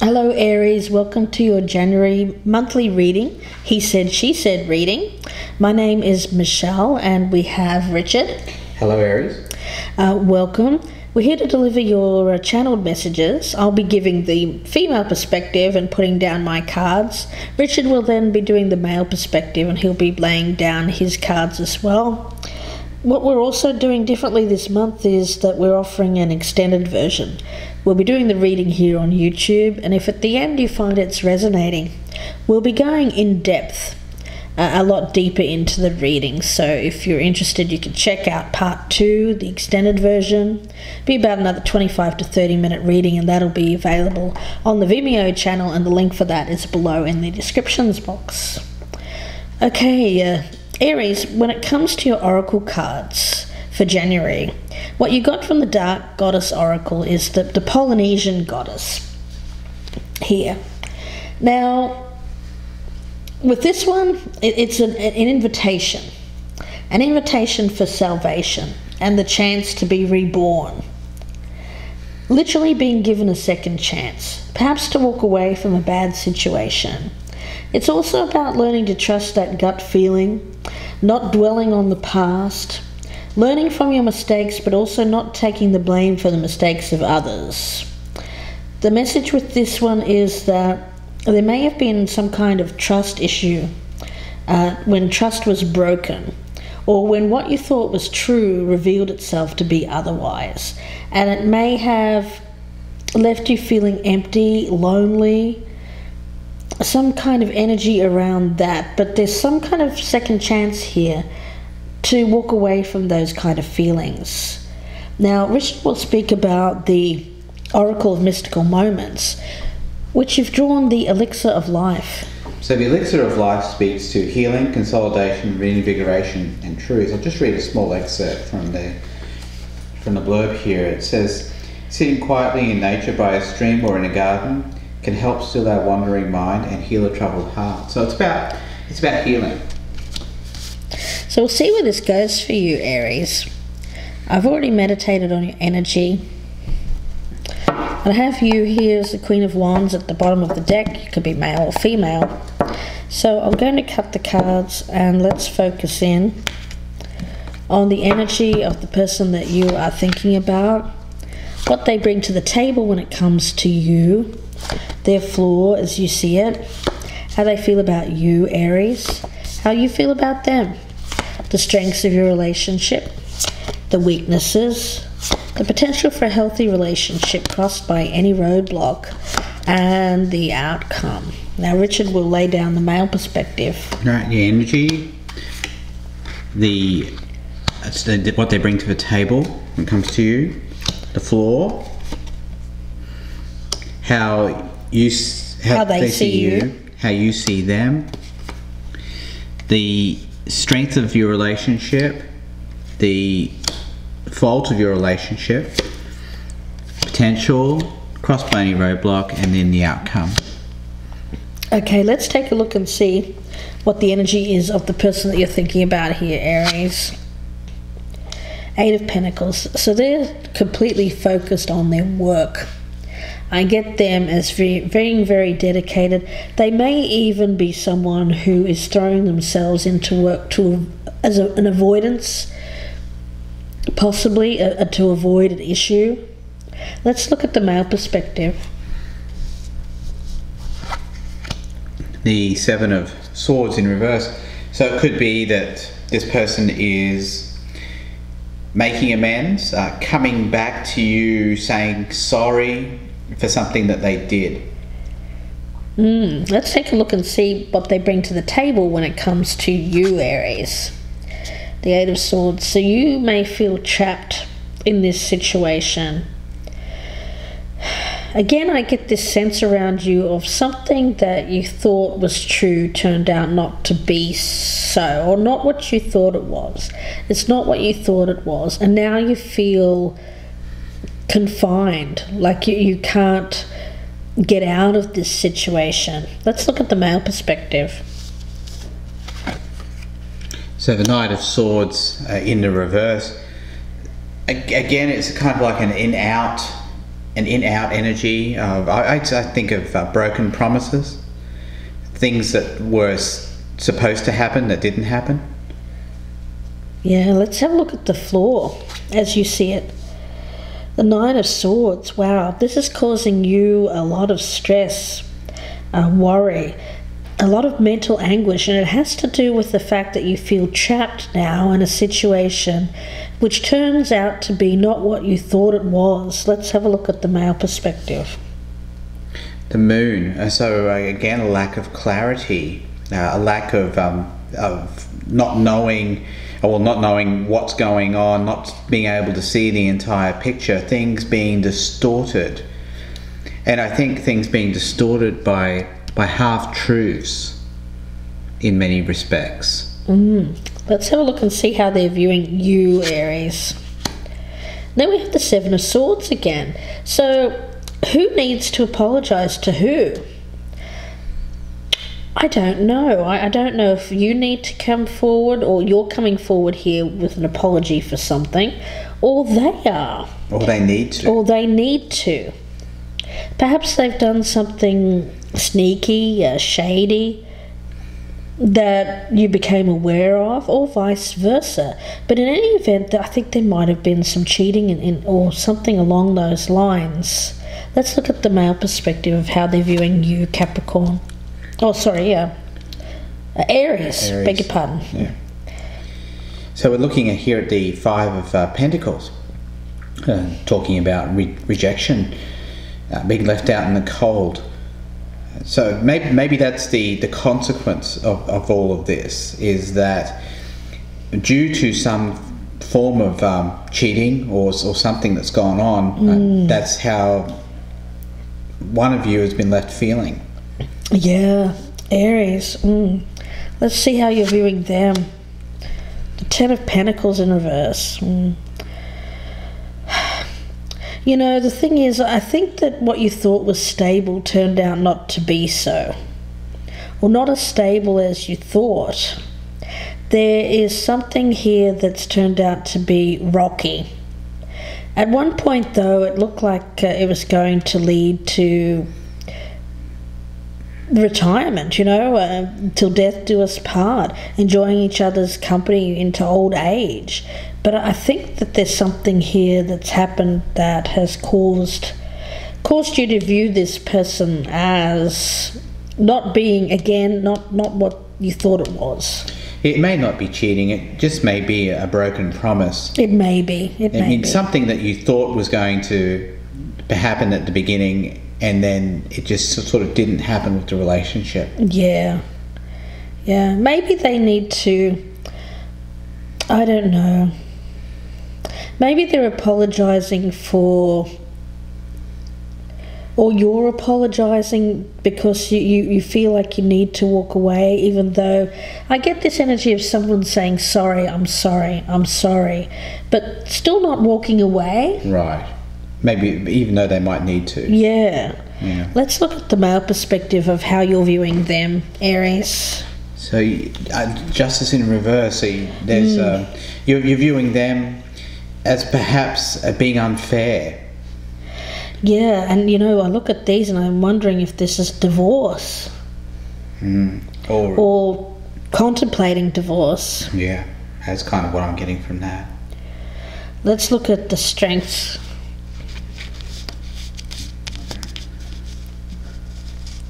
Hello Aries, welcome to your January monthly reading. He said, she said reading. My name is Michelle and we have Richard. Hello Aries. Welcome. We're here to deliver your channeled messages. I'll be giving the female perspective and putting down my cards. Richard will then be doing the male perspective and he'll be laying down his cards as well. What we're also doing differently this month is that we're offering an extended version. We'll be doing the reading here on YouTube, and if at the end you find it's resonating, we'll be going in depth, a lot deeper into the reading. So if you're interested, you can check out part 2, the extended version. Be about another 25 to 30 minute reading, and that'll be available on the Vimeo channel, and the link for that is below in the descriptions box. Okay, Aries, when it comes to your oracle cards for January, what you got from the Dark Goddess Oracle is the Polynesian goddess here. Now, with this one, it's an invitation for salvation and the chance to be reborn. Literally being given a second chance, perhaps to walk away from a bad situation. It's also about learning to trust that gut feeling, not dwelling on the past, learning from your mistakes, but also not taking the blame for the mistakes of others. The message with this one is that there may have been some kind of trust issue when trust was broken, or when what you thought was true revealed itself to be otherwise. And it may have left you feeling empty, lonely, some kind of energy around that. But there's some kind of second chance here to walk away from those kind of feelings. Now, Richard will speak about the Oracle of Mystical Moments, which you've drawn the Elixir of Life. So the Elixir of Life speaks to healing, consolidation, reinvigoration and truth. I'll just read a small excerpt from the blurb here. It says, sitting quietly in nature by a stream or in a garden can help still our wandering mind and heal a troubled heart. So it's about healing. So we'll see where this goes for you, Aries. I've already meditated on your energy. And I have you here as the Queen of Wands at the bottom of the deck. You could be male or female. So I'm going to cut the cards and let's focus in on the energy of the person that you are thinking about, what they bring to the table when it comes to you, their flaw as you see it, how they feel about you, Aries, how you feel about them, the strengths of your relationship, the weaknesses, the potential for a healthy relationship crossed by any roadblock, and the outcome. Now Richard will lay down the male perspective. Right, the energy, what they bring to the table when it comes to you, the flaw, how they see you, how you see them, the strength of your relationship, the fault of your relationship, potential, crossed by any roadblock, and then the outcome. Okay, let's take a look and see what the energy is of the person that you're thinking about here, Aries. 8 of Pentacles. So they're completely focused on their work. I get them as very dedicated. They may even be someone who is throwing themselves into work as an avoidance, possibly to avoid an issue. Let's look at the male perspective. The 7 of Swords in reverse. So it could be that this person is making amends, coming back to you saying sorry for something that they did. Let's take a look and see what they bring to the table when it comes to you, Aries. The 8 of Swords. So you may feel trapped in this situation. Again, I get this sense around you of something that you thought was true turned out not to be so, or not what you thought it was. It's not what you thought it was, and now you feel confined, like you can't get out of this situation. Let's look at the male perspective. So the Knight of Swords in the reverse. Again, it's kind of like an in-out an in-out energy. I think of broken promises, things that were supposed to happen that didn't happen. Yeah, let's have a look at the floor as you see it. The Nine of Swords. Wow, this is causing you a lot of stress, worry, a lot of mental anguish, and it has to do with the fact that you feel trapped now in a situation which turns out to be not what you thought it was. Let's have a look at the male perspective. The Moon. So again, a lack of clarity, a lack of not knowing what's going on, not being able to see the entire picture, things being distorted. And I think things being distorted by half-truths in many respects. Let's have a look and see how they're viewing you, Aries. Then we have the Seven of Swords again. So who needs to apologise to who? I don't know. I don't know if you need to come forward, or you're coming forward here with an apology for something, or they are. Or they need to. Or they need to. Perhaps they've done something sneaky, shady, that you became aware of, or vice versa. But in any event, I think there might have been some cheating or something along those lines. Let's look at the male perspective of how they're viewing you, Capricorn. Oh, sorry, yeah. Aries, beg your pardon. Yeah. So we're looking here at the Five of Pentacles, talking about rejection, being left out in the cold. So maybe that's the consequence of all of this, is that due to some form of cheating or something that's gone on, that's how one of you has been left feeling. Yeah, Aries. Let's see how you're viewing them. The Ten of Pentacles in reverse. You know, the thing is, I think that what you thought was stable turned out not to be so. Or not as stable as you thought. There is something here that's turned out to be rocky. At one point, though, it looked like it was going to lead to retirement, you know, till death do us part, enjoying each other's company into old age. But I think that there's something here that's happened that has caused you to view this person as not being, again, not what you thought it was. It may not be cheating, it just may be a broken promise. It may be. It may be something that you thought was going to happen at the beginning, and then it just sort of didn't happen with the relationship. Yeah. Yeah. Maybe they need to, I don't know. Maybe they're apologising for, or you're apologising because you feel like you need to walk away, even though I get this energy of someone saying, sorry, I'm sorry, but still not walking away. Right. Maybe even though they might need to. Yeah. Let's look at the male perspective of how you're viewing them, Aries. So justice in reverse. So there's you're viewing them as perhaps being unfair. Yeah, and you know, I look at these and I'm wondering if this is divorce. Or contemplating divorce. Yeah, that's kind of what I'm getting from that. Let's look at the strengths.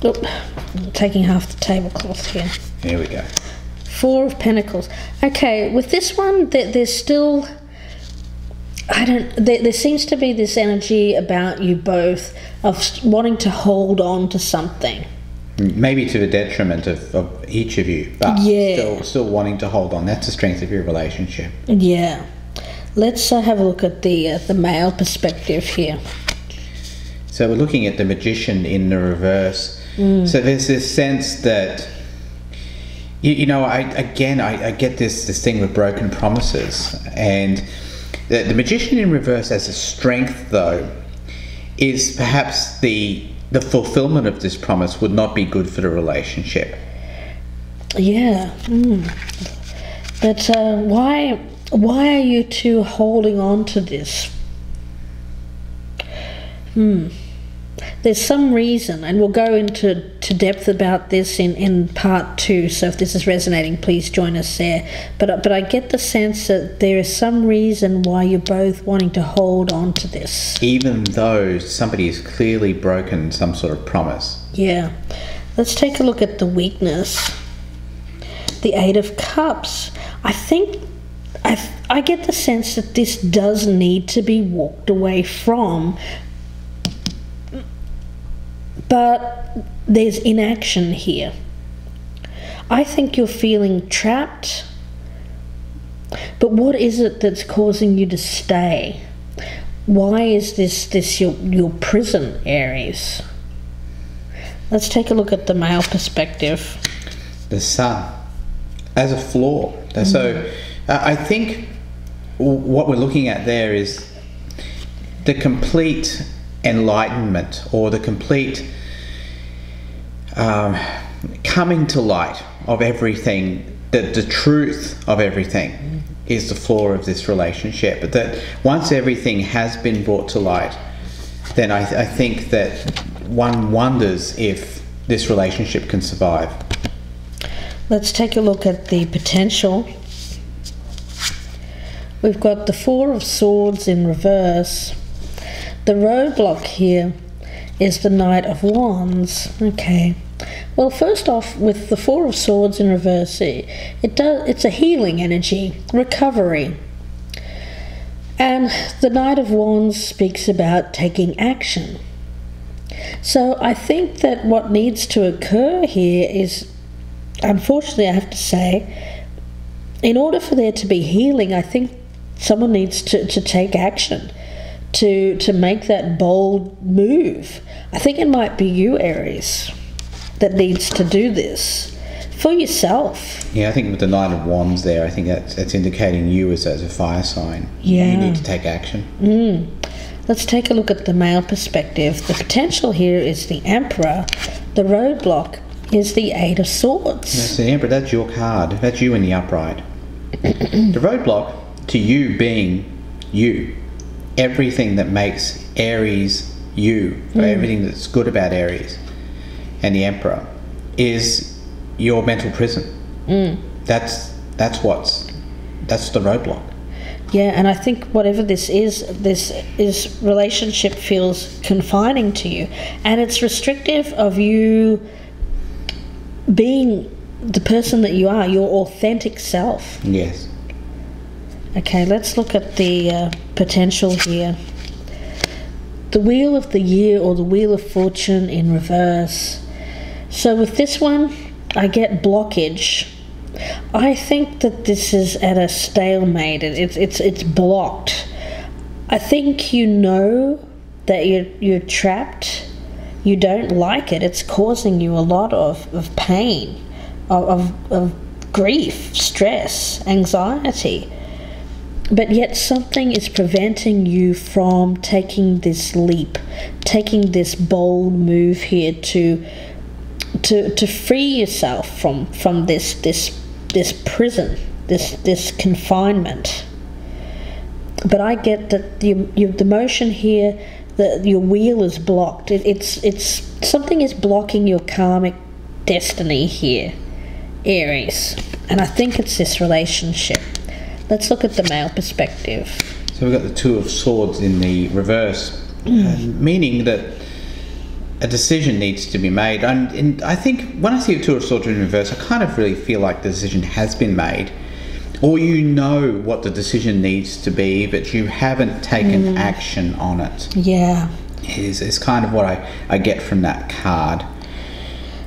Oop, I'm taking half the tablecloth here. Here we go. Four of Pentacles. Okay, with this one, there's still, there seems to be this energy about you both of wanting to hold on to something. Maybe to the detriment of each of you, but still wanting to hold on. That's the strength of your relationship. Yeah. Let's have a look at the male perspective here. So we're looking at the Magician in the reverse. So there's this sense that, you know, I get this thing with broken promises, and the Magician in reverse as a strength, though, is perhaps the fulfillment of this promise would not be good for the relationship. Yeah. But why are you two holding on to this? There's some reason, and we'll go into depth about this in part 2, so if this is resonating, please join us there. But I get the sense that there is some reason why you're both wanting to hold on to this. Even though somebody has clearly broken some sort of promise. Yeah. Let's take a look at the weakness. The 8 of Cups. I think I get the sense that this does need to be walked away from, but there's inaction here. I think you're feeling trapped, but what is it that's causing you to stay? Why is this your prison, Aries? Let's take a look at the male perspective. The Sun as a flaw. So I think what we're looking at there is the complete enlightenment, or the complete coming to light of everything, the truth of everything is the flaw of this relationship. But that once everything has been brought to light, then I think that one wonders if this relationship can survive. Let's take a look at the potential. We've got the 4 of Swords in reverse. The roadblock here is the Knight of Wands. Okay. Well, first off, with the 4 of Swords in reverse, it's a healing energy, recovery. And the Knight of Wands speaks about taking action. So I think that what needs to occur here is, unfortunately I have to say, in order for there to be healing, I think someone needs to take action, to make that bold move. I think it might be you, Aries, that needs to do this for yourself. Yeah, I think with the Knight of Wands there, I think that's indicating you as a fire sign. Yeah. You need to take action. Let's take a look at the male perspective. The potential here is the Emperor. The roadblock is the 8 of Swords. That's the Emperor. That's your card. That's you in the upright. The roadblock to you being you, everything that makes Aries you, or everything that's good about Aries and the Emperor, is your mental prison. That's the roadblock. Yeah, and I think whatever this is relationship feels confining to you, and it's restrictive of you being the person that you are, your authentic self. Yes. Okay, let's look at the potential here. The Wheel of the Year, or the Wheel of Fortune in reverse. So with this one, I get blockage. I think that this is at a stalemate. It's blocked. I think you know that you're trapped. You don't like it. It's causing you a lot of pain, of grief, stress, anxiety. But yet something is preventing you from taking this leap, taking this bold move here to free yourself from this prison, this confinement. But I get that the motion here, that your wheel is blocked. It's something is blocking your karmic destiny here, Aries, and I think it's this relationship. Let's look at the male perspective. So we've got the 2 of Swords in the reverse, meaning that a decision needs to be made. And I think when I see a 2 of Swords in reverse, I kind of really feel like the decision has been made, or you know what the decision needs to be, but you haven't taken action on it. Yeah. Is kind of what I get from that card.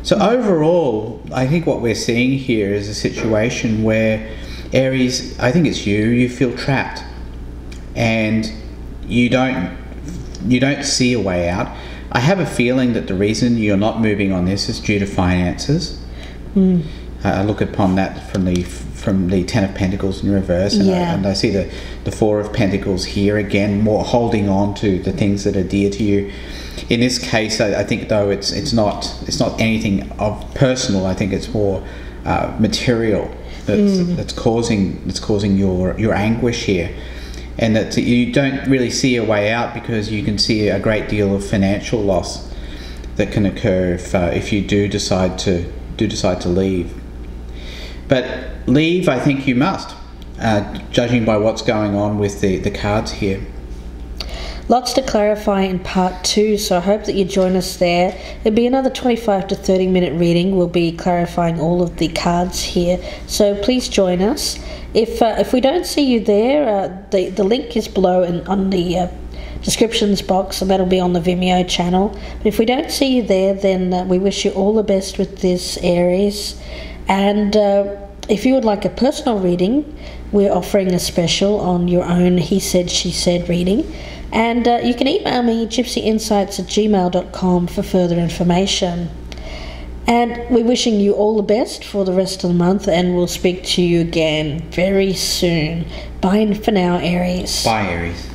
So overall, I think what we're seeing here is a situation where Aries, I think it's you feel trapped, and you don't see a way out. I have a feeling that the reason you're not moving on this is due to finances. I look upon that from the 10 of Pentacles in reverse, and I see the 4 of Pentacles here again, more holding on to the things that are dear to you. In this case, I think though it's not anything of personal. I think it's more material that's causing your anguish here. and that you don't really see a way out because you can see a great deal of financial loss that can occur if you do decide to leave. But leave, I think you must, judging by what's going on with the cards here. Lots to clarify in part 2, so I hope that you join us there. It'll be another 25 to 30 minute reading. We'll be clarifying all of the cards here, so please join us. If we don't see you there, the link is below and on the descriptions box, and that'll be on the Vimeo channel. But if we don't see you there, then we wish you all the best with this, Aries. And if you would like a personal reading, we're offering a special on your own He Said, She Said reading. And you can email me, gypsyinsights@gmail.com, for further information. And we're wishing you all the best for the rest of the month, and we'll speak to you again very soon. Bye for now, Aries. Bye, Aries.